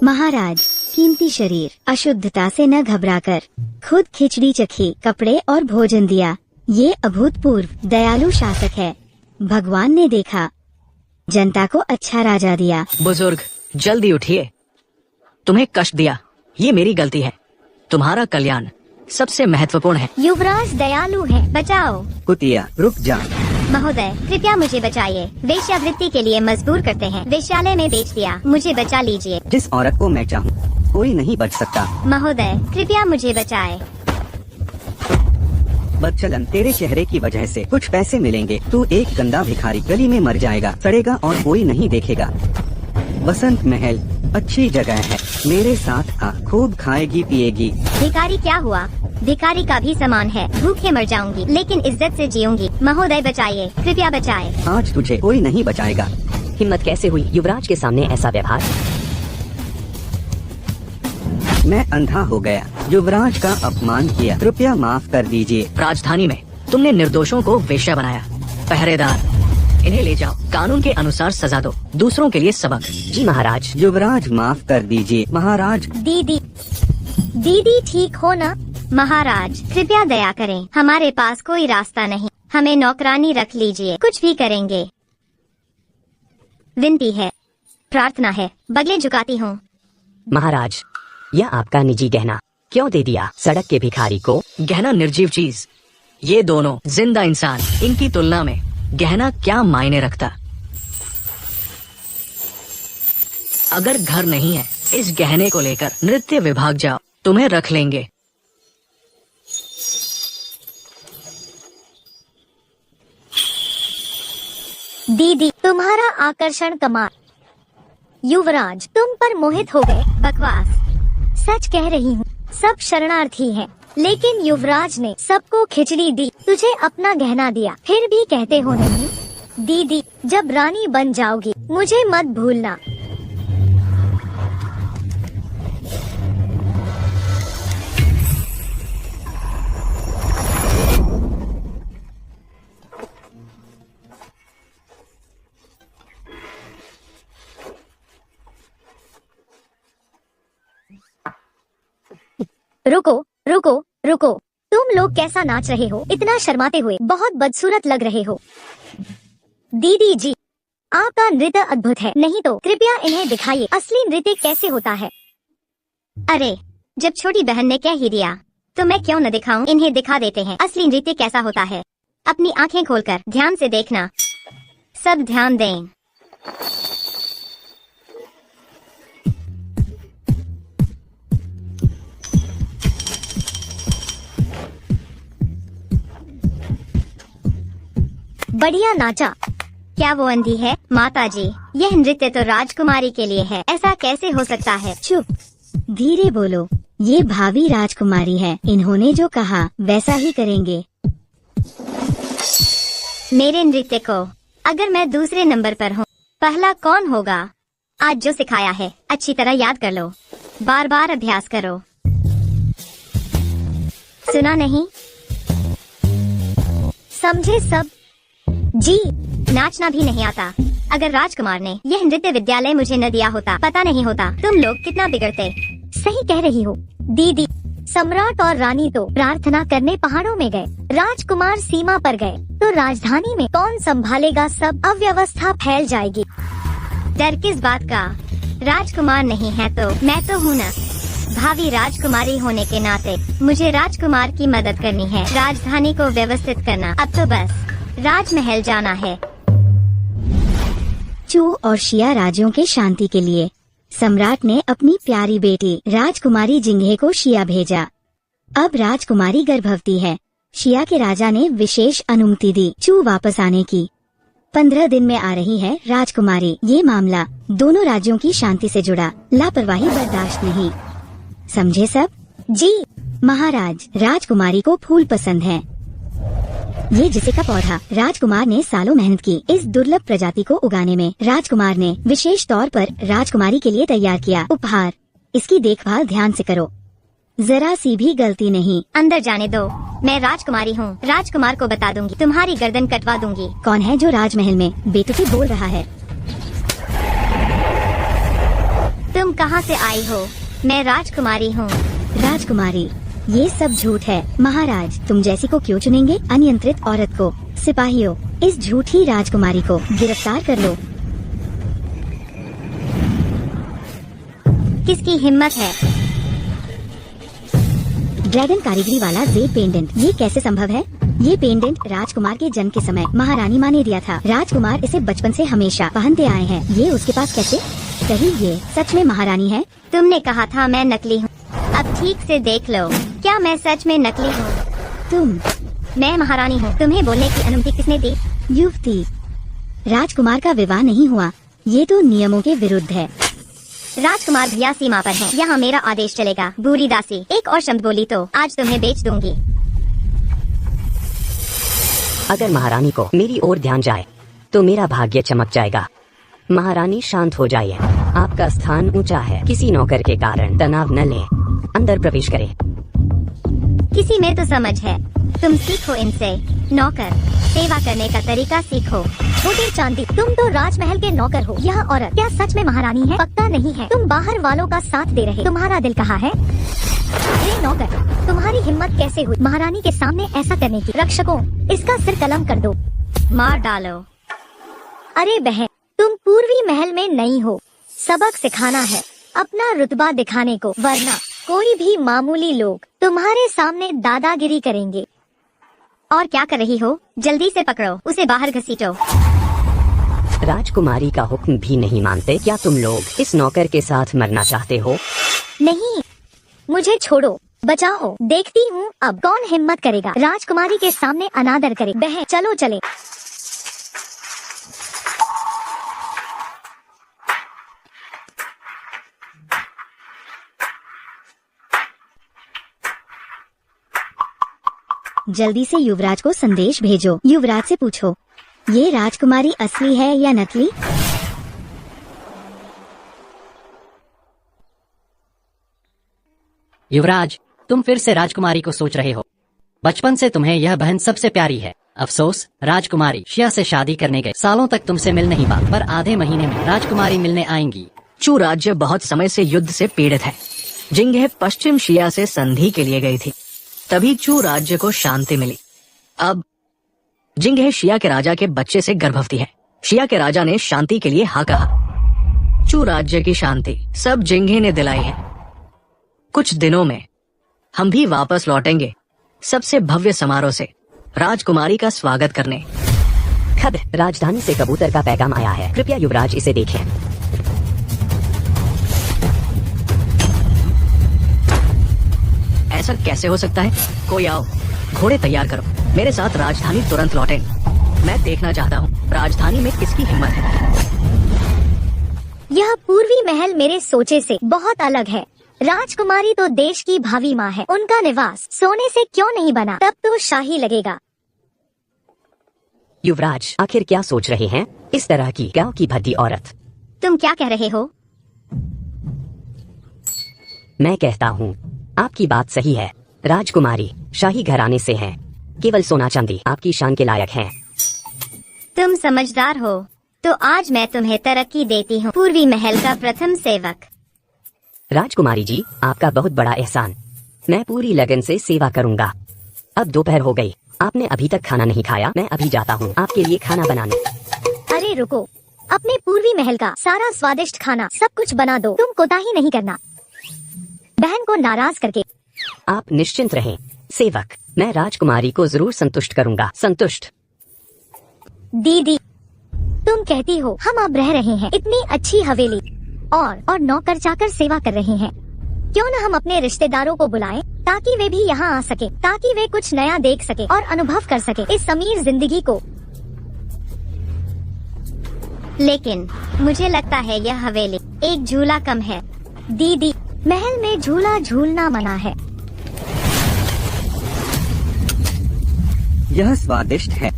महाराज, कीमती शरीर अशुद्धता से न घबराकर खुद खिचड़ी चखी, कपड़े और भोजन दिया। ये अभूतपूर्व दयालु शासक है। भगवान ने देखा, जनता को अच्छा राजा दिया। बुजुर्ग, जल्दी उठिए। तुम्हें कष्ट दिया, ये मेरी गलती है। तुम्हारा कल्याण सबसे महत्वपूर्ण है। युवराज दयालु है, बचाओ। कुतिया, रुक जा। महोदय, कृपया मुझे बचाइए। वेश्यावृत्ति के लिए मजबूर करते हैं। वेश्यालय में बेच दिया, मुझे बचा लीजिए। जिस औरत को मैं चाहूँ कोई नहीं बच सकता। महोदय, कृपया मुझे बचाए। बदचलन, तेरे चेहरे की वजह से कुछ पैसे मिलेंगे। तू एक गंदा भिखारी गली में मर जाएगा, सड़ेगा और कोई नहीं देखेगा। बसंत महल अच्छी जगह है, मेरे साथ आ, खूब खाएगी पिएगी। भिखारी क्या हुआ? भिखारी का भी समान है। भूखे मर जाऊंगी लेकिन इज्जत से जीऊंगी। महोदय बचाइए, कृपया बचाए। आज तुझे कोई नहीं बचाएगा। हिम्मत कैसे हुई युवराज के सामने ऐसा व्यवहार? मैं अंधा हो गया, युवराज का अपमान किया, कृपया माफ कर दीजिए। राजधानी में तुमने निर्दोषों को वेश्या बनाया। पहरेदार, इन्हें ले जाओ, कानून के अनुसार सजा दो, दूसरों के लिए सबक। जी महाराज। युवराज माफ कर दीजिए। महाराज। दीदी ठीक हो ना? महाराज, कृपया दया करें, हमारे पास कोई रास्ता नहीं, हमें नौकरानी रख लीजिए, कुछ भी करेंगे। विनती है, प्रार्थना है, बगले झुकाती हूँ। महाराज, यह आपका निजी गहना क्यों दे दिया सड़क के भिखारी को? गहना निर्जीव चीज, ये दोनों जिंदा इंसान, इनकी तुलना में गहना क्या मायने रखता। अगर घर नहीं है, इस गहने को लेकर नृत्य विभाग जाओ, तुम्हें रख लेंगे। दीदी, तुम्हारा आकर्षण कमाल। युवराज, तुम पर मोहित हो गए। बकवास, सच कह रही हूँ, सब शरणार्थी हैं, लेकिन युवराज ने सबको खिचड़ी दी, तुझे अपना गहना दिया, फिर भी कहते हो नहीं। दीदी, जब रानी बन जाओगी मुझे मत भूलना। रुको रुको रुको, तुम लोग कैसा नाच रहे हो? इतना शर्माते हुए बहुत बदसूरत लग रहे हो। दीदी जी, आपका नृत्य अद्भुत है, नहीं तो कृपया इन्हें दिखाइए असली नृत्य कैसे होता है। अरे, जब छोटी बहन ने कह ही दिया तो मैं क्यों न दिखाऊं। इन्हें दिखा देते हैं असली नृत्य कैसा होता है। अपनी आंखें खोलकर ध्यान से देखना, सब ध्यान दें। बढ़िया नाचा। क्या वो अंधी है? माताजी, यह नृत्य तो राजकुमारी के लिए है, ऐसा कैसे हो सकता है? चुप, धीरे बोलो, ये भावी राजकुमारी है, इन्होंने जो कहा वैसा ही करेंगे। मेरे नृत्य को अगर मैं दूसरे नंबर पर हूँ, पहला कौन होगा? आज जो सिखाया है अच्छी तरह याद कर लो, बार बार अभ्यास करो। सुना नहीं? समझे सब? जी, नाचना भी नहीं आता। अगर राजकुमार ने यह नृत्य विद्यालय मुझे न दिया होता, पता नहीं होता तुम लोग कितना बिगड़ते। सही कह रही हो दीदी। सम्राट और रानी तो प्रार्थना करने पहाड़ों में गए, राजकुमार सीमा पर गए, तो राजधानी में कौन संभालेगा? सब अव्यवस्था फैल जाएगी। डर किस बात का? राजकुमार नहीं है तो मैं तो हूँ ना। भावी राजकुमारी होने के नाते मुझे राजकुमार की मदद करनी है, राजधानी को व्यवस्थित करना। अब तो बस राजमहल जाना है। चू और शिया राज्यों के शांति के लिए सम्राट ने अपनी प्यारी बेटी राजकुमारी जिंघे को शिया भेजा। अब राजकुमारी गर्भवती है। शिया के राजा ने विशेष अनुमति दी चू वापस आने की। 15 दिन में आ रही है राजकुमारी। ये मामला दोनों राज्यों की शांति से जुड़ा, लापरवाही बर्दाश्त नहीं। समझे सब? जी महाराज, राजकुमारी को फूल पसंद है। ये जिसे का पौधा राजकुमार ने सालों मेहनत की इस दुर्लभ प्रजाति को उगाने में राजकुमार ने विशेष तौर पर राजकुमारी के लिए तैयार किया उपहार। इसकी देखभाल ध्यान से करो, जरा सी भी गलती नहीं। अंदर जाने दो, मैं राजकुमारी हूँ। राजकुमार को बता दूंगी, तुम्हारी गर्दन कटवा दूंगी। कौन है जो राजमहल में बेतुकी बोल रहा है? तुम कहाँ से आई हो? मैं राजकुमारी हूँ। राजकुमारी, ये सब झूठ है। महाराज तुम जैसी को क्यों चुनेंगे? अनियंत्रित औरत को। सिपाहियों, इस झूठी राजकुमारी को गिरफ्तार कर लो। किसकी हिम्मत है? ड्रैगन कारीगरी वाला जेड पेंडेंट, ये कैसे संभव है? ये पेंडेंट राजकुमार के जन्म के समय महारानी माँ ने दिया था। राजकुमार इसे बचपन से हमेशा पहनते आए हैं। ये उसके पास कैसे? कहीं ये सच में महारानी है? तुमने कहा था मैं नकली हूँ। अब ठीक से देख लो, क्या मैं सच में नकली हूँ? मैं महारानी हूँ। तुम्हें बोलने की अनुमति किसने दी? युवती, राजकुमार का विवाह नहीं हुआ, ये तो नियमों के विरुद्ध है। राजकुमार भैया सीमा पर है, यहाँ मेरा आदेश चलेगा। बुरी दासी, एक और शब्द बोली तो आज तुम्हें बेच दूंगी। अगर महारानी को मेरी ओर ध्यान जाए तो मेरा भाग्य चमक जाएगा। महारानी शांत हो जाइए, आपका स्थान ऊंचा है। किसी नौकर के कारण तनाव न ले, अंदर प्रवेश करें। किसी में तो समझ है, तुम सीखो इनसे। नौकर, सेवा करने का तरीका सीखो। छोटी चांदी, तुम तो राजमहल के नौकर हो। यह औरत क्या सच में महारानी है? पक्का नहीं है। तुम बाहर वालों का साथ दे रहे। तुम्हारा दिल कहाँ है? अरे नौकर, तुम्हारी हिम्मत कैसे हुई महारानी के सामने ऐसा करने की? रक्षकों, इसका सिर कलम कर दो, मार डालो। अरे बहन, तुम पूर्वी महल में नहीं हो, सबक सिखाना है अपना रुतबा दिखाने को, वरना कोई भी मामूली लोग तुम्हारे सामने दादागिरी करेंगे। और क्या कर रही हो? जल्दी से पकड़ो, उसे बाहर घसीटो। राजकुमारी का हुक्म भी नहीं मानते क्या तुम लोग? इस नौकर के साथ मरना चाहते हो? नहीं, मुझे छोड़ो, बचाओ। देखती हूँ अब कौन हिम्मत करेगा राजकुमारी के सामने अनादर करे। बहन चलो चले। जल्दी से युवराज को संदेश भेजो। युवराज से पूछो, ये राजकुमारी असली है या नकली? युवराज, तुम फिर से राजकुमारी को सोच रहे हो। बचपन से तुम्हें यह बहन सबसे प्यारी है। अफसोस, राजकुमारी शिया से शादी करने गए। सालों तक तुमसे मिल नहीं पा, पर आधे महीने में राजकुमारी मिलने आएंगी। चू राज्य बहुत समय से युद्ध से पीड़ित है। जिंगे पश्चिम शिया से संधि के लिए गई थी, तभी चू राज्य को शांति मिली। अब जिंगे शिया के राजा के बच्चे से गर्भवती है। शिया के राजा ने शांति के लिए हाँ कहा। चू राज्य की शांति सब जिंगे ने दिलाई है। कुछ दिनों में हम भी वापस लौटेंगे, सबसे भव्य समारोह से राजकुमारी का स्वागत करने। खद, राजधानी से कबूतर का पैगाम आया है, कृपया युवराज इसे देखें। ऐसा कैसे हो सकता है? कोई आओ, घोड़े तैयार करो, मेरे साथ राजधानी तुरंत लौटें। मैं देखना चाहता हूँ राजधानी में किसकी हिम्मत है। यह पूर्वी महल मेरे सोचे से बहुत अलग है। राजकुमारी तो देश की भावी माँ है, उनका निवास सोने से क्यों नहीं बना? तब तो शाही लगेगा। युवराज आखिर क्या सोच रहे हैं? इस तरह की गांव की भद्दी औरत। तुम क्या कह रहे हो? मैं कहता हूँ आपकी बात सही है। राजकुमारी शाही घराने से हैं, केवल सोना चांदी आपकी शान के लायक हैं। तुम समझदार हो, तो आज मैं तुम्हें तरक्की देती हूँ, पूर्वी महल का प्रथम सेवक। राजकुमारी जी, आपका बहुत बड़ा एहसान। मैं पूरी लगन से सेवा करूँगा। अब दोपहर हो गई, आपने अभी तक खाना नहीं खाया। मैं अभी जाता हूँ आपके लिए खाना बनाने। अरे रुको, अपने पूर्वी महल का सारा स्वादिष्ट खाना सब कुछ बना दो, तुम कोताही नहीं करना। बहन को नाराज करके। आप निश्चिंत रहें सेवक, मैं राजकुमारी को जरूर संतुष्ट करूँगा। संतुष्ट। दीदी, तुम कहती हो हम अब रह रहे हैं इतनी अच्छी हवेली और नौकर चाकर सेवा कर रहे हैं। क्यों न हम अपने रिश्तेदारों को बुलाएं, ताकि वे भी यहाँ आ सके, ताकि वे कुछ नया देख सके और अनुभव कर सके इस अमीर जिंदगी को। लेकिन मुझे लगता है यह हवेली एक झूला कम है। दीदी, महल में झूला झूलना मना है। यह स्वादिष्ट है।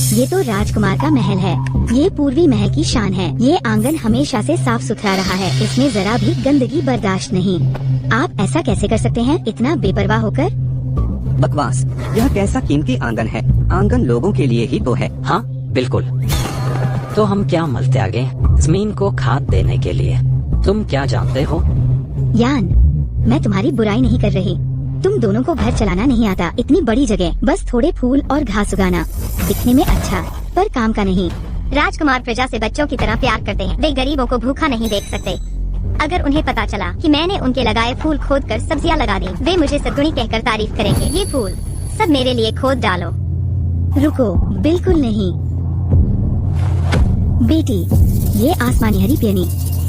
ये तो राजकुमार का महल है। ये पूर्वी महल की शान है। ये आंगन हमेशा से साफ सुथरा रहा है, इसमें जरा भी गंदगी बर्दाश्त नहीं। आप ऐसा कैसे कर सकते हैं, इतना बेपरवाह होकर? बकवास। यह कैसा कीमती आंगन है? आंगन लोगों के लिए ही तो है। हाँ बिल्कुल। तो हम क्या मल त्यागे जमीन को खाद देने के लिए? तुम क्या जानते हो? यान, मैं तुम्हारी बुराई नहीं कर रही। तुम दोनों को घर चलाना नहीं आता। इतनी बड़ी जगह, बस थोड़े फूल और घास उगाना, दिखने में अच्छा पर काम का नहीं। राजकुमार प्रजा से बच्चों की तरह प्यार करते हैं। वे गरीबों को भूखा नहीं देख सकते। अगर उन्हें पता चला कि मैंने उनके लगाए फूल खोद कर सब्जियां लगा दी, वे मुझे सद्गुणी कहकर तारीफ करेंगे। ये फूल सब मेरे लिए खोद डालो। रुको, बिल्कुल नहीं बेटी। ये आसमानी हरी पेनी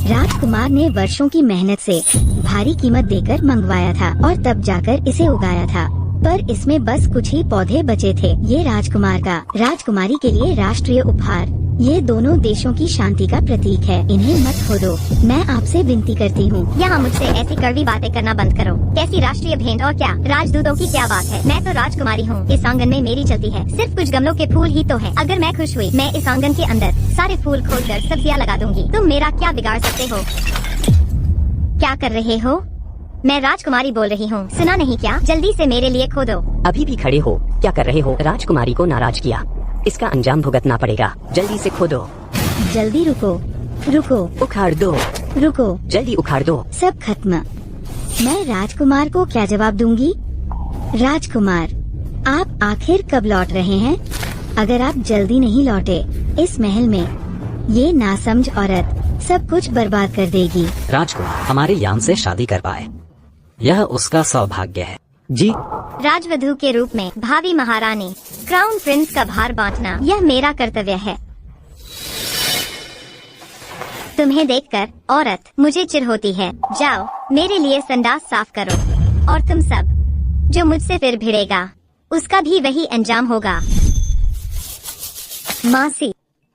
राजकुमार ने वर्षों की मेहनत से भारी कीमत देकर मंगवाया था और तब जाकर इसे उगाया था, पर इसमें बस कुछ ही पौधे बचे थे। ये राजकुमार का राजकुमारी के लिए राष्ट्रीय उपहार, ये दोनों देशों की शांति का प्रतीक है। इन्हें मत खोदो, मैं आपसे विनती करती हूँ। यहाँ मुझसे ऐसी कड़वी बातें करना बंद करो। कैसी राष्ट्रीय भेंट और क्या राजदूतों की क्या बात है? मैं तो राजकुमारी हूँ। इस आंगन में मेरी चलती है। सिर्फ कुछ गमलों के फूल ही तो है। अगर मैं खुश हुई, मैं इस आंगन के अंदर सारे फूल खोदकर सब्जियाँ लगा दूंगी। तुम मेरा क्या बिगाड़ सकते हो? क्या कर रहे हो? मैं राजकुमारी बोल रही हूँ, सुना नहीं क्या? जल्दी से मेरे लिए खोदो। अभी भी खड़े हो? क्या कर रहे हो? राजकुमारी को नाराज किया, इसका अंजाम भुगतना पड़ेगा। जल्दी से खोदो। जल्दी रुको, रुको, उखाड़ दो। रुको, जल्दी उखाड़ दो। सब खत्म। मैं राजकुमार को क्या जवाब दूंगी? राजकुमार, आप आखिर कब लौट रहे हैं? अगर आप जल्दी नहीं लौटे, इस महल में ये नासमझ औरत सब कुछ बर्बाद कर देगी। राजकुमार हमारे यान से शादी कर पाए, यह उसका सौभाग्य है। जी, राजवधू के रूप में भावी महारानी क्राउन प्रिंस का भार बांटना, यह मेरा कर्तव्य है। तुम्हें देखकर औरत मुझे चिढ़ होती है। जाओ, मेरे लिए संडास साफ करो। और तुम सब जो मुझसे फिर भिड़ेगा, उसका भी वही अंजाम होगा। मासी,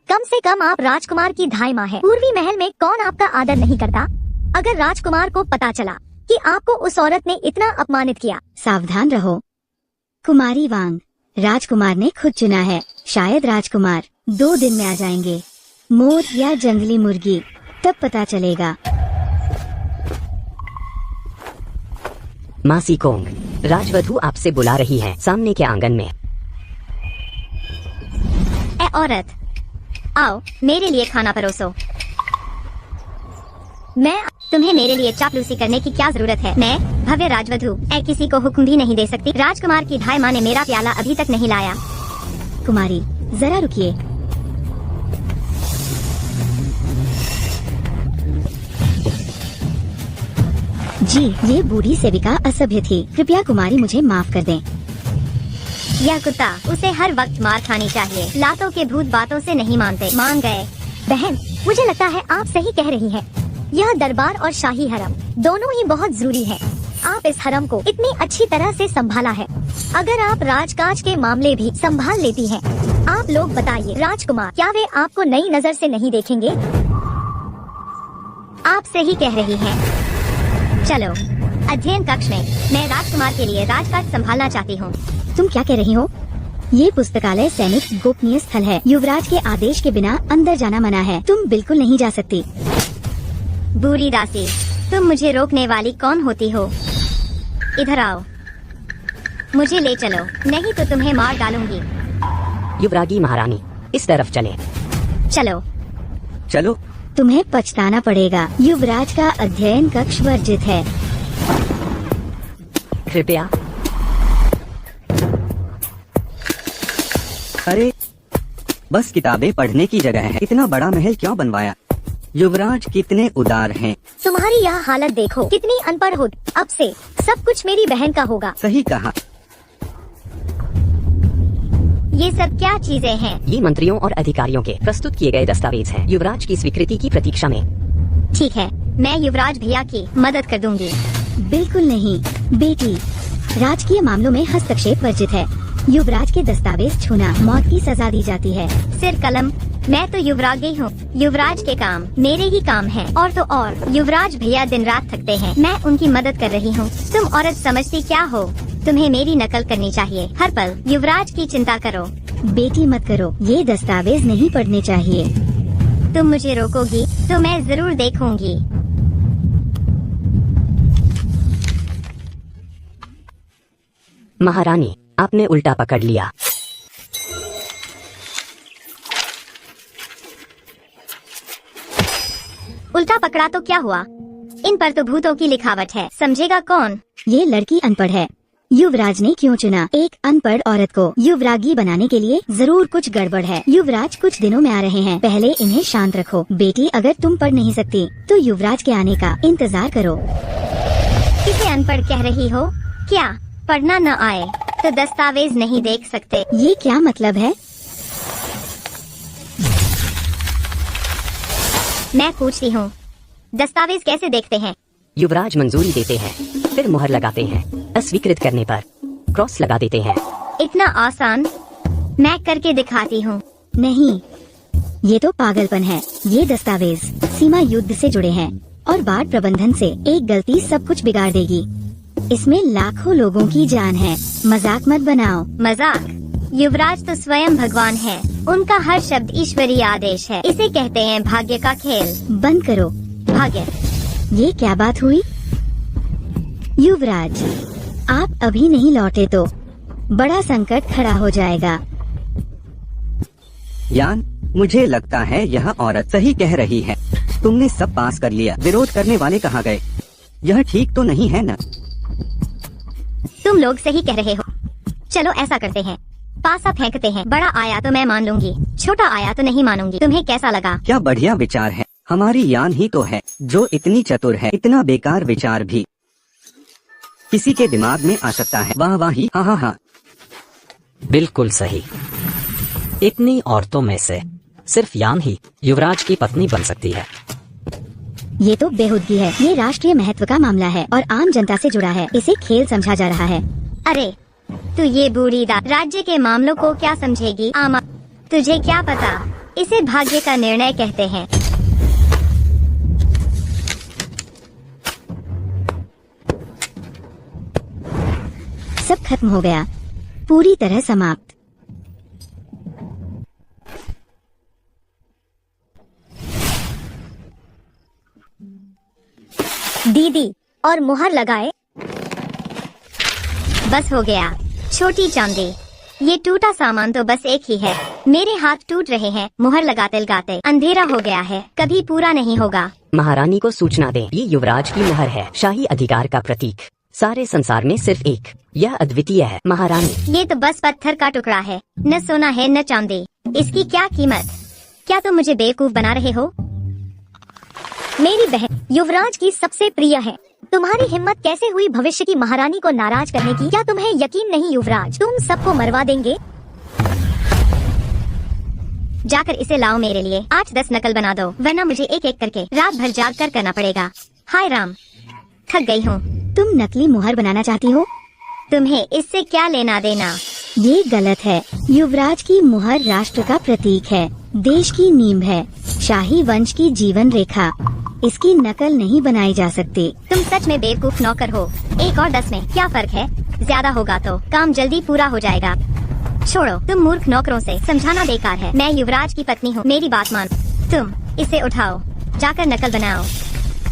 कम से कम आप राजकुमार की धाई माँ है। पूर्वी महल में कौन आपका आदर नहीं करता? अगर राजकुमार को पता चला कि आपको उस औरत ने इतना अपमानित किया। सावधान रहो कुमारी वांग, राजकुमार ने खुद चुना है। शायद राजकुमार 2 दिन में आ जाएंगे। मोर या जंगली मुर्गी, तब पता चलेगा। मासी कोंग, राजवधू आपसे बुला रही है सामने के आंगन में। ए औरत, आओ मेरे लिए खाना परोसो। तुम्हें मेरे लिए चापलूसी करने की क्या जरूरत है? मैं भव्य राजवधू किसी को हुक्म भी नहीं दे सकती। राजकुमार की धाई माँ ने मेरा प्याला अभी तक नहीं लाया। कुमारी, जरा रुकिए। जी, ये बूढ़ी सेविका असभ्य थी। कृपया कुमारी मुझे माफ कर दें। यह कुत्ता, उसे हर वक्त मार खानी चाहिए। लातों के भूत बातों से नहीं मानते। मान गए। बहन, मुझे लगता है आप सही कह रही हैं। यह दरबार और शाही हरम दोनों ही बहुत जरूरी है। आप इस हरम को इतनी अच्छी तरह से संभाला है। अगर आप राजकाज के मामले भी संभाल लेती हैं, आप लोग बताइए राजकुमार, क्या वे आपको नई नजर से नहीं देखेंगे? आप सही कह रही हैं। चलो अध्ययन कक्ष में, मैं राजकुमार के लिए राजकाज संभालना चाहती हूँ। तुम क्या कह रही हो? ये पुस्तकालय सैनिक गोपनीय स्थल है। युवराज के आदेश के बिना अंदर जाना मना है। तुम बिल्कुल नहीं जा सकती। बुरी दासी, तुम मुझे रोकने वाली कौन होती हो? इधर आओ, मुझे ले चलो, नहीं तो तुम्हें मार डालूंगी। युवरागी महारानी, इस तरफ चले। चलो। चलो। तुम्हें पछताना पड़ेगा। युवराज का अध्ययन कक्ष वर्जित है। कृपया। अरे, बस किताबें पढ़ने की जगह है। इतना बड़ा महल क्यों बनवाया? युवराज कितने उदार हैं। तुम्हारी यह हालत देखो, कितनी अनपढ़ हो। अब से सब कुछ मेरी बहन का होगा। सही कहा। ये सब क्या चीजें हैं? ये मंत्रियों और अधिकारियों के प्रस्तुत किए गए दस्तावेज हैं, युवराज की स्वीकृति की प्रतीक्षा में। ठीक है, मैं युवराज भैया की मदद कर दूंगी। बिल्कुल नहीं बेटी, राजकीय मामलों में हस्तक्षेप वर्जित है। युवराज के दस्तावेज छूना मौत की सजा दी जाती है। सिर कलम, मैं तो युवरागी हूँ। युवराज के काम मेरे ही काम हैं। और तो और युवराज भैया दिन रात थकते हैं, मैं उनकी मदद कर रही हूँ। तुम औरत समझती क्या हो? तुम्हें मेरी नकल करनी चाहिए। हर पल युवराज की चिंता करो। बेटी मत करो, ये दस्तावेज नहीं पढ़ने चाहिए। तुम मुझे रोकोगी तो मैं जरूर देखूंगी। महारानी, आपने उल्टा पकड़ लिया। उल्टा पकड़ा तो क्या हुआ? इन पर तो भूतों की लिखावट है, समझेगा कौन? ये लड़की अनपढ़ है। युवराज ने क्यों चुना एक अनपढ़ औरत को युवरागी बनाने के लिए? जरूर कुछ गड़बड़ है। युवराज कुछ दिनों में आ रहे हैं, पहले इन्हें शांत रखो। बेटी, अगर तुम पढ़ नहीं सकती तो युवराज के आने का इंतजार करो। किसे अनपढ़ कह रही हो? क्या पढ़ना न आए तो दस्तावेज नहीं देख सकते? ये क्या मतलब है? मैं पूछती हूँ, दस्तावेज कैसे देखते हैं? युवराज मंजूरी देते हैं, फिर मुहर लगाते हैं। अस्वीकृत करने पर क्रॉस लगा देते हैं। इतना आसान? मैं करके दिखाती हूँ। नहीं, ये तो पागलपन है। ये दस्तावेज सीमा युद्ध से जुड़े हैं और बाढ़ प्रबंधन से एक गलती सब कुछ बिगाड़ देगी। इसमें लाखों लोगों की जान है। मजाक मत बनाओ। मजाक? युवराज तो स्वयं भगवान है, उनका हर शब्द ईश्वरीय आदेश है। इसे कहते हैं भाग्य का खेल। बंद करो। भाग्य? ये क्या बात हुई? युवराज, आप अभी नहीं लौटे तो बड़ा संकट खड़ा हो जाएगा। यान, मुझे लगता है यह औरत सही कह रही है। तुमने सब पास कर लिया, विरोध करने वाले कहाँ गए? यह ठीक तो नहीं है न? तुम लोग सही कह रहे हो। चलो ऐसा करते हैं, पासा फेंकते हैं। बड़ा आया तो मैं मान लूंगी, छोटा आया तो नहीं मानूंगी। तुम्हें कैसा लगा? क्या बढ़िया विचार है। हमारी यान ही तो है जो इतनी चतुर है। इतना बेकार विचार भी किसी के दिमाग में आ सकता है। वाह वाह ही, हाँ हाँ हाँ। बिल्कुल सही। इतनी औरतों में से सिर्फ यान ही युवराज की पत्नी बन सकती है। ये तो बेहूदगी है। ये राष्ट्रीय महत्व का मामला है और आम जनता से जुड़ा है। इसे खेल समझा जा रहा है। अरे तू ये बूढ़ी राज्य के मामलों को क्या समझेगी? आमा, तुझे क्या पता? इसे भाग्य का निर्णय कहते हैं। सब खत्म हो गया, पूरी तरह समाप्त। दीदी, और मुहर लगाए। बस हो गया। छोटी चांदी, ये टूटा सामान तो बस एक ही है। मेरे हाथ टूट रहे हैं मुहर लगाते लगाते। अंधेरा हो गया है, कभी पूरा नहीं होगा। महारानी को सूचना दें, ये युवराज की मुहर है, शाही अधिकार का प्रतीक। सारे संसार में सिर्फ एक, यह अद्वितीय है। महारानी, ये तो बस पत्थर का टुकड़ा है, न सोना है न चांदी। इसकी क्या कीमत? क्या तुम मुझे बेवकूफ बना रहे हो? मेरी बहन युवराज की सबसे प्रिय है। तुम्हारी हिम्मत कैसे हुई भविष्य की महारानी को नाराज करने की? क्या तुम्हें यकीन नहीं युवराज तुम सबको मरवा देंगे? जाकर इसे लाओ मेरे लिए। 8-10 नकल बना दो, वरना मुझे एक एक करके रात भर जाग कर करना पड़ेगा। हाय राम, थक गई हूँ। तुम नकली मुहर बनाना चाहती हो? तुम्हें इससे क्या लेना देना? ये गलत है। युवराज की मुहर राष्ट्र का प्रतीक है, देश की नींव है, शाही वंश की जीवन रेखा। इसकी नकल नहीं बनाई जा सकती। तुम सच में बेवकूफ नौकर हो। 1 और 10 में क्या फर्क है? ज्यादा होगा तो काम जल्दी पूरा हो जाएगा। छोड़ो, तुम मूर्ख नौकरों से समझाना बेकार है। मैं युवराज की पत्नी हूँ, मेरी बात मान। तुम इसे उठाओ, जाकर नकल बनाओ।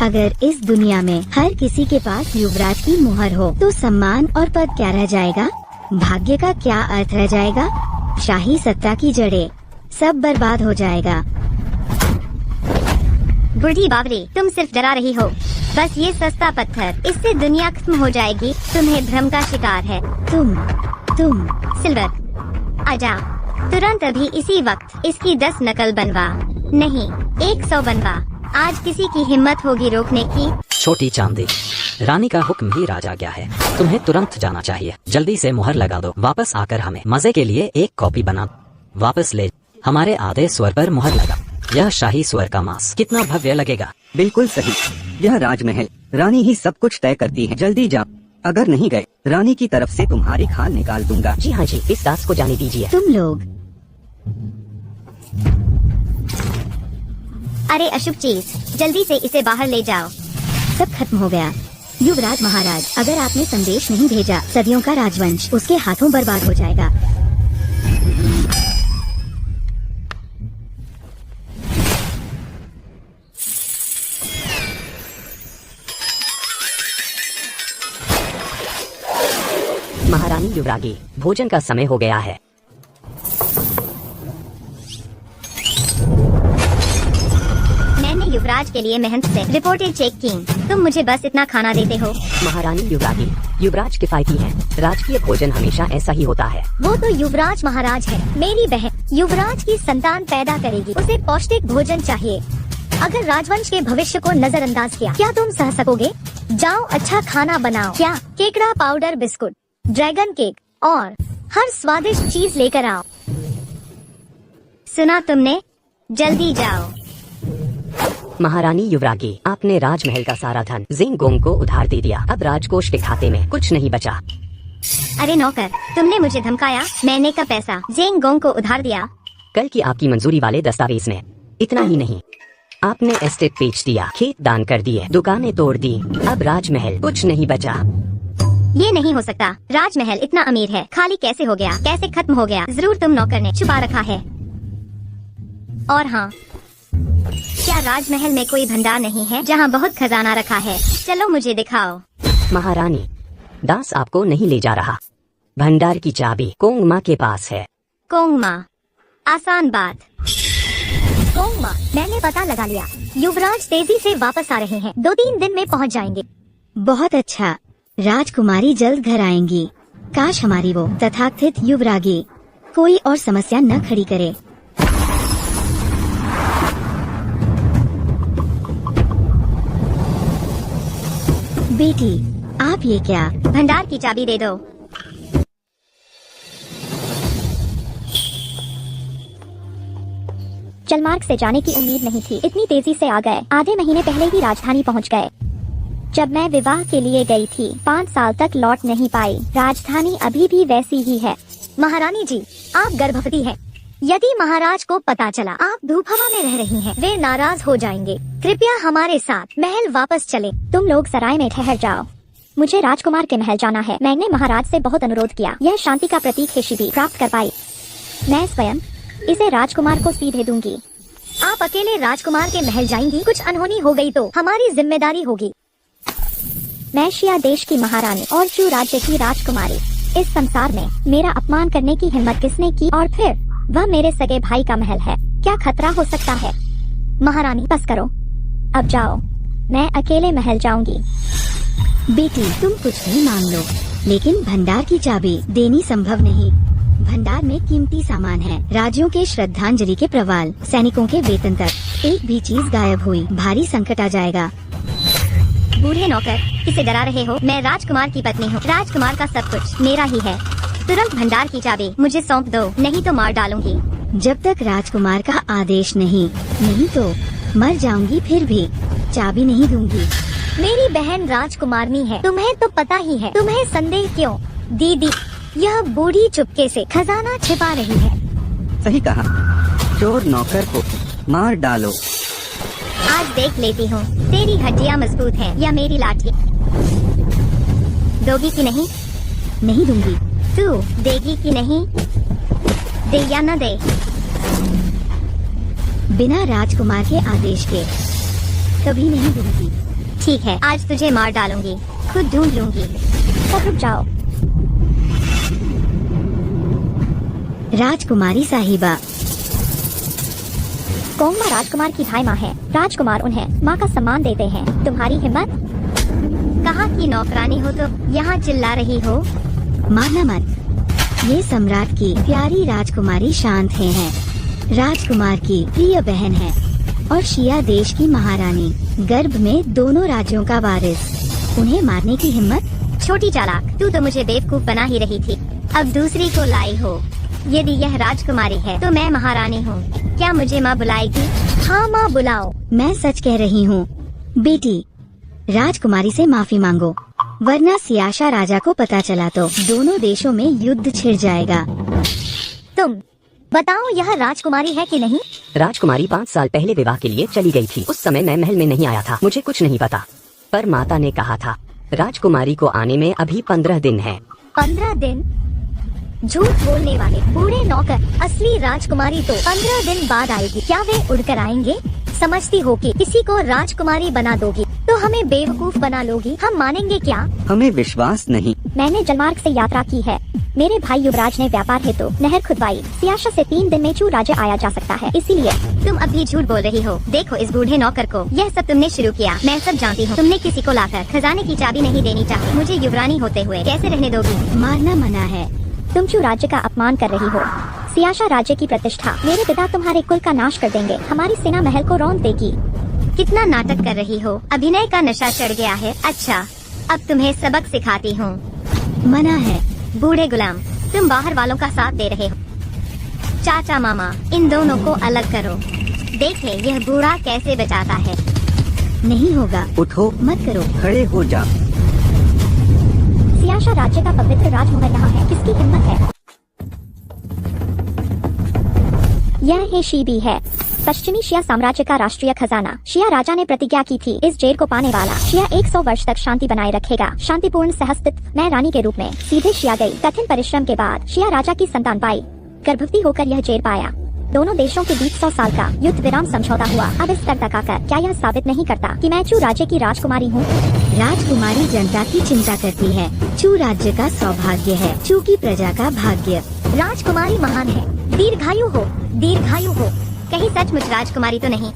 अगर इस दुनिया में हर किसी के पास युवराज की मुहर हो तो सम्मान और पद क्या रह जाएगा? भाग्य का क्या अर्थ रह जाएगा? शाही सत्ता की जड़ें, सब बर्बाद हो जाएगा। बूढ़ी बावली, तुम सिर्फ डरा रही हो। बस ये सस्ता पत्थर, इससे दुनिया खत्म हो जाएगी। तुम्हें भ्रम का शिकार है। तुम सिल्वर, आजा तुरंत, अभी इसी वक्त इसकी 10 नकल बनवा, नहीं 100 बनवा। आज किसी की हिम्मत होगी रोकने की? छोटी चांदी, रानी का हुक्म ही राजा गया है। तुम्हें तुरंत जाना चाहिए। जल्दी से मुहर लगा दो। वापस आकर हमें मजे के लिए एक कॉपी बना वापस ले। हमारे आधे स्वर पर मुहर लगा। यह शाही स्वर का मांस कितना भव्य लगेगा। बिल्कुल सही। यह राजमहल, रानी ही सब कुछ तय करती है। जल्दी जाओ, अगर नहीं गए रानी की तरफ से तुम्हारी खाल निकाल दूंगा। जी हाँ जी, इस दास को जाने दीजिए। तुम लोग अरे अशुभ चीज, जल्दी से इसे बाहर ले जाओ। सब खत्म हो गया। युवराज महाराज, अगर आपने संदेश नहीं भेजा, सदियों का राजवंश उसके हाथों बर्बाद हो जाएगा। महारानी युवरागी, भोजन का समय हो गया है। मैंने युवराज के लिए मेहनत से रिपोर्टें चेक की, तुम मुझे बस इतना खाना देते हो। महारानी युवरागी, युवराज किफायती है। राजकीय भोजन हमेशा ऐसा ही होता है। वो तो युवराज महाराज है। मेरी बहन युवराज की संतान पैदा करेगी, उसे पौष्टिक भोजन चाहिए। अगर राजवंश के भविष्य को नजरअंदाज किया, क्या तुम सह सकोगे? जाओ अच्छा खाना बनाओ। क्या केकड़ा पाउडर बिस्कुट, ड्रैगन केक और हर स्वादिष्ट चीज लेकर आओ। सुना तुमने? जल्दी जाओ। महारानी युवरागी, आपने राजमहल का सारा धन जिंगोंग को उधार दे दिया। अब राजकोष के खाते में कुछ नहीं बचा। अरे नौकर, तुमने मुझे धमकाया। मैंने का पैसा जेंगोंग को उधार दिया। कल की आपकी मंजूरी वाले दस्तावेज में। इतना ही नहीं, आपने एस्टेट बेच दिया, खेत दान कर दिए, दुकानें तोड़ दी। अब राजमहल कुछ नहीं बचा। ये नहीं हो सकता। राजमहल इतना अमीर है, खाली कैसे हो गया? कैसे खत्म हो गया? जरूर तुम नौकर ने छुपा रखा है। और हाँ, क्या राजमहल में कोई भंडार नहीं है जहाँ बहुत खजाना रखा है? चलो मुझे दिखाओ। महारानी, दास आपको नहीं ले जा रहा। भंडार की चाबी कोंगमा के पास है। कोंगमा? आसान बात। कोंगमा, मैंने पता लगा लिया। युवराज तेजी से वापस आ रहे हैं, 2-3 दिन में पहुँच जाएंगे। बहुत अच्छा, राजकुमारी जल्द घर आएंगी। काश हमारी वो तथाकथित युवरागी कोई और समस्या न खड़ी करे। बेटी, आप ये क्या? भंडार की चाबी दे दो। जलमार्ग से जाने की उम्मीद नहीं थी, इतनी तेजी से आ गए। आधे महीने पहले ही राजधानी पहुंच गए। जब मैं विवाह के लिए गई थी, 5 साल तक लौट नहीं पाई। राजधानी अभी भी वैसी ही है। महारानी जी, आप गर्भवती हैं। यदि महाराज को पता चला आप धूप हवा में रह रही हैं, वे नाराज हो जाएंगे। कृपया हमारे साथ महल वापस चले। तुम लोग सराय में ठहर जाओ। मुझे राजकुमार के महल जाना है। मैंने महाराज से बहुत अनुरोध किया, यह शांति का प्रतीक है। शिबी प्राप्त कर पाई। मैं स्वयं इसे राजकुमार को सीधे दूंगी। आप अकेले राजकुमार के महल जाएंगी? कुछ अनहोनी हो गई तो हमारी जिम्मेदारी होगी। मैं शिया देश की महारानी और चू राज्य की राजकुमारी। इस संसार में मेरा अपमान करने की हिम्मत किसने की? और फिर वह मेरे सगे भाई का महल है। क्या खतरा हो सकता है? महारानी, बस करो, अब जाओ। मैं अकेले महल जाऊंगी। बेटी, तुम कुछ भी मांग लो, लेकिन भंडार की चाबी देनी संभव नहीं। भंडार में कीमती सामान है, राज्यों के श्रद्धांजलि के प्रवाल, सैनिकों के वेतन तक। एक भी चीज गायब हुई, भारी संकट आ जाएगा। बूढ़े नौकर, किसे डरा रहे हो? मैं राजकुमार की पत्नी हूँ। राजकुमार का सब कुछ मेरा ही है। तुरंत भंडार की चाबी मुझे सौंप दो, नहीं तो मार डालूंगी। जब तक राजकुमार का आदेश नहीं तो मर जाऊंगी। फिर भी चाबी नहीं दूंगी। मेरी बहन राजकुमारनी है, तुम्हें तो पता ही है। तुम्हें संदेह क्यों? दीदी, यह बूढ़ी चुपके से खजाना छिपा रही है। सही कहा, चोर नौकर को मार डालो। आज देख लेती हूँ तेरी हड्डियाँ मजबूत हैं या मेरी लाठी। दोगी कि नहीं? नहीं दूंगी। तू देगी कि नहीं? दे या न दे? बिना राजकुमार के आदेश के कभी नहीं दूंगी। ठीक है, आज तुझे मार डालूंगी, खुद ढूंढ लूंगी। तब रुक जाओ। राजकुमारी साहिबा। कोंगमा राजकुमार की भाई माँ है। राजकुमार उन्हें माँ का सम्मान देते हैं। तुम्हारी हिम्मत? कहा कि नौकरानी हो तो यहाँ चिल्ला रही हो? मारना मत। ये सम्राट की प्यारी राजकुमारी शांत हैं। राजकुमार की प्रिय बहन है और शिया देश की महारानी। गर्भ में दोनों राज्यों का वारिस। उन्हें मारने की हिम्मत? छोटी चालाक, तू तो मुझे बेवकूफ बना ही रही थी, अब दूसरी को लाई हो। यदि यह राजकुमारी है तो मैं महारानी हूँ। क्या मुझे माँ बुलाएगी? हाँ माँ बुलाओ। मैं सच कह रही हूँ। बेटी, राजकुमारी से माफी मांगो, वरना सियाशा राजा को पता चला तो दोनों देशों में युद्ध छिड़ जाएगा। तुम बताओ, यह राजकुमारी है कि नहीं? राजकुमारी 5 साल पहले विवाह के लिए चली गई थी। उस समय मैं महल में नहीं आया था, मुझे कुछ नहीं पता। पर माता ने कहा था राजकुमारी को आने में अभी 15 दिन है। 15 दिन? झूठ बोलने वाले बूढ़े नौकर। असली राजकुमारी तो 15 दिन बाद आएगी। क्या वे उड़कर आएंगे? समझती हो कि किसी को राजकुमारी बना दोगी तो हमें बेवकूफ बना लोगी? हम मानेंगे क्या? हमें विश्वास नहीं। मैंने जलमार्ग से यात्रा की है। मेरे भाई युवराज ने व्यापार हेतु नहर खुदवाई। सियाशा से 3 दिन में चू राज्य आया जा सकता है, इसीलिए। तुम अब भी झूठ बोल रही हो। देखो इस बूढ़े नौकर को। यह सब तुमने शुरू किया। मैं सब जानती हूँ। तुमने किसी को लाकर खजाने की चाबी नहीं देनी चाहिए। मुझे युवरानी होते हुए कैसे रहने दोगी? मारना मना है। तुम चू राज्य का अपमान कर रही हो। सियाशा राज्य की प्रतिष्ठा। मेरे पिता तुम्हारे कुल का नाश कर देंगे। हमारी सेना महल को रौंद देगी। कितना नाटक कर रही हो। अभिनय का नशा चढ़ गया है। अच्छा, अब तुम्हें सबक सिखाती हूँ। मना है। बूढ़े गुलाम, तुम बाहर वालों का साथ दे रहे हो। चाचा मामा, इन दोनों को अलग करो। देखें यह बूढ़ा कैसे बचाता है। नहीं होगा। उठो, मत करो। खड़े हो जा। सियाशा राज्य का पवित्र राजमहल यहाँ है। किसकी हिम्मत है? यह है शीबी है, पश्चिमी शिया साम्राज्य का राष्ट्रीय खजाना। शिया राजा ने प्रतिज्ञा की थी इस जेल को पाने वाला शिया 100 वर्ष तक शांति बनाए रखेगा। शांतिपूर्ण सहस्तित्व। मैं रानी के रूप में सीधे शिया गई। कठिन परिश्रम के बाद शिया राजा की संतान पाई। गर्भवती होकर यह जेल पाया। दोनों देशों के बीच 100 साल का युद्ध विराम समझौता हुआ। अब इस तक आकर क्या यह साबित नहीं करता कि मैं चू राज्य की राजकुमारी हूँ? राजकुमारी जनता की चिंता करती है। चू राज्य का सौभाग्य है। चू की प्रजा का भाग्य। राजकुमारी महान है। दीर्घायु हो, दीर्घायु हो। कहीं सचमुच राजकुमारी तो नहीं?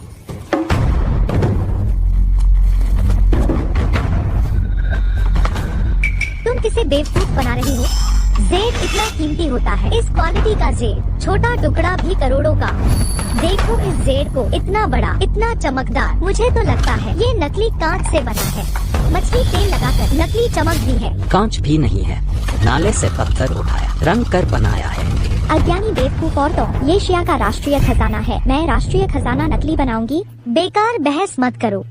तुम किसे बेवकूफ बना रही हो? जेड इतना कीमती होता है। इस क्वालिटी का जेड, छोटा टुकड़ा भी करोड़ों का। देखो इस जेड को, इतना बड़ा, इतना चमकदार। मुझे तो लगता है ये नकली कांच से बना है। मछली तेल लगाकर नकली चमक भी है। कांच भी नहीं है, नाले से पत्थर उठाया, रंग कर बनाया है। अज्ञानी बेवकूफ औरतों, ये शिया का राष्ट्रीय खजाना है। मैं राष्ट्रीय खजाना नकली बनाऊंगी? बेकार बहस मत करो।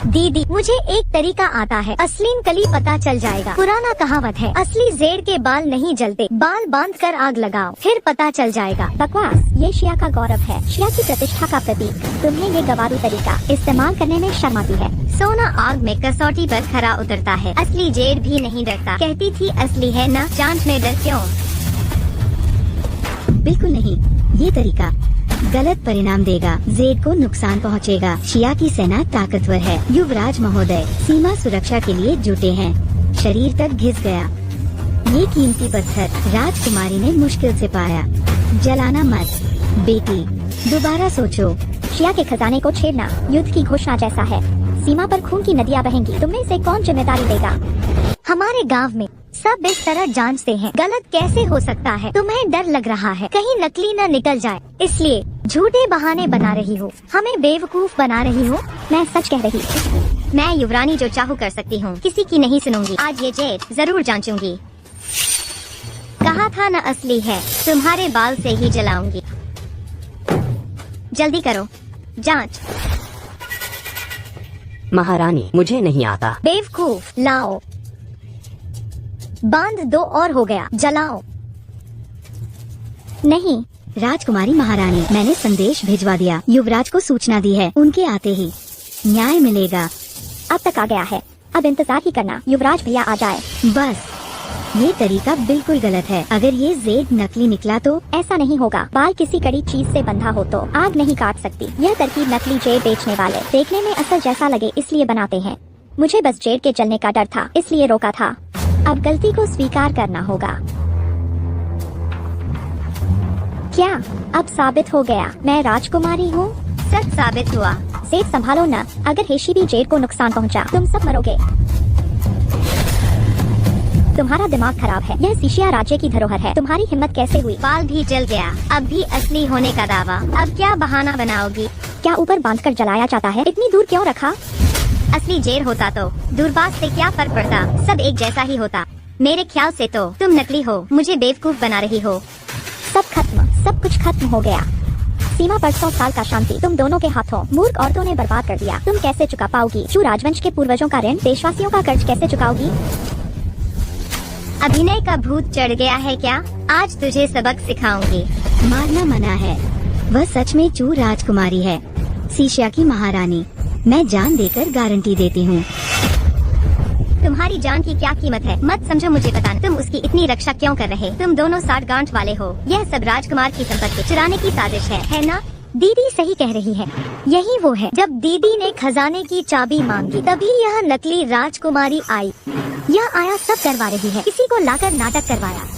दीदी, मुझे एक तरीका आता है। असलीन कली पता चल जाएगा। पुराना कहावत है, असली जेड़ के बाल नहीं जलते, बाल बांध कर आग लगाओ, फिर पता चल जाएगा। बकवास। ये शिया का गौरव है, शिया की प्रतिष्ठा का प्रतीक। तुम्हें ये गवारू तरीका इस्तेमाल करने में शर्म आती है। सोना आग में कसौटी पर खरा उतरता है। असली जेड़ भी नहीं डरता। कहती थी असली है ना, जांच में डर क्यों? बिल्कुल नहीं। ये तरीका गलत परिणाम देगा। जेड को नुकसान पहुंचेगा। शिया की सेना ताकतवर है। युवराज महोदय सीमा सुरक्षा के लिए जुटे हैं। शरीर तक घिस गया। ये कीमती पत्थर राजकुमारी ने मुश्किल से पाया। जलाना मत बेटी, दोबारा सोचो। शिया के खजाने को छेड़ना युद्ध की घोषणा जैसा है। सीमा पर खून की नदियां बहेंगी। तुम में से कौन जिम्मेदारी लेगा? हमारे गांव में सब इस तरह जांचते हैं। गलत कैसे हो सकता है? तुम्हें डर लग रहा है कहीं नकली न निकल जाए, इसलिए झूठे बहाने बना रही हो। हमें बेवकूफ बना रही हो। मैं सच कह रही हूँ। मैं युवरानी जो चाहूँ कर सकती हूँ। किसी की नहीं सुनूंगी। आज ये जेड जरूर जांचूंगी। कहा था न असली है। तुम्हारे बाल से ही जलाऊंगी। जल्दी करो जांच। महारानी, मुझे नहीं आता। बेवकूफ, लाओ। बांध दो और हो गया। जलाओ। नहीं। राजकुमारी महारानी, मैंने संदेश भिजवा दिया। युवराज को सूचना दी है। उनके आते ही न्याय मिलेगा। अब तक आ गया है। अब इंतजार ही करना युवराज भैया आ जाए। बस। ये तरीका बिल्कुल गलत है। अगर ये जेड नकली निकला तो? ऐसा नहीं होगा। बाल किसी कड़ी चीज से बंधा हो तो आग नहीं काट सकती। यह तरकीब नकली जेड बेचने वाले देखने में असल जैसा लगे इसलिए बनाते हैं। मुझे बस जेड के जलने का डर था, इसलिए रोका था। अब गलती को स्वीकार करना होगा। क्या अब साबित हो गया मैं राजकुमारी हूँ? सच साबित हुआ। जेड संभालो न, अगर हेशी भी जेड को नुकसान पहुँचा तुम सब मरोगे। तुम्हारा दिमाग खराब है। यह सीशिया राज्य की धरोहर है। तुम्हारी हिम्मत कैसे हुई? बाल भी जल गया। अब भी असली होने का दावा। अब क्या बहाना बनाओगी? क्या ऊपर बांधकर जलाया जाता है? इतनी दूर क्यों रखा? असली जेर होता तो दूरबाज से क्या फर्क पड़ता? सब एक जैसा ही होता। मेरे ख्याल से तो तुम नकली हो। मुझे बेवकूफ बना रही हो। सब खत्म, सब कुछ खत्म हो गया। सीमा पर 100 साल का शांति तुम दोनों के हाथों मूर्ख औरतों ने बर्बाद कर दिया। तुम कैसे चुका पाओगी? चू राजवंश के पूर्वजों का ऋण, देशवासियों का कर्ज कैसे चुकाओगी? अभिनय का भूत चढ़ गया है क्या? आज तुझे सबक सिखाऊंगी। मारना मना है। वह सच में चू राजकुमारी है, सीशिया की महारानी। मैं जान देकर गारंटी देती हूँ। तुम्हारी जान की क्या कीमत है? मत समझो मुझे बताना। तुम उसकी इतनी रक्षा क्यों कर रहे? तुम दोनों 60 गांठ वाले हो। यह सब राजकुमार की संपत्ति चुराने की साजिश है ना? दीदी सही कह रही है, यही वो है। जब दीदी ने खजाने की चाबी मांगी तभी यह नकली राजकुमारी आई। यह आया सब करवा रही है, किसी को लाकर नाटक करवाया।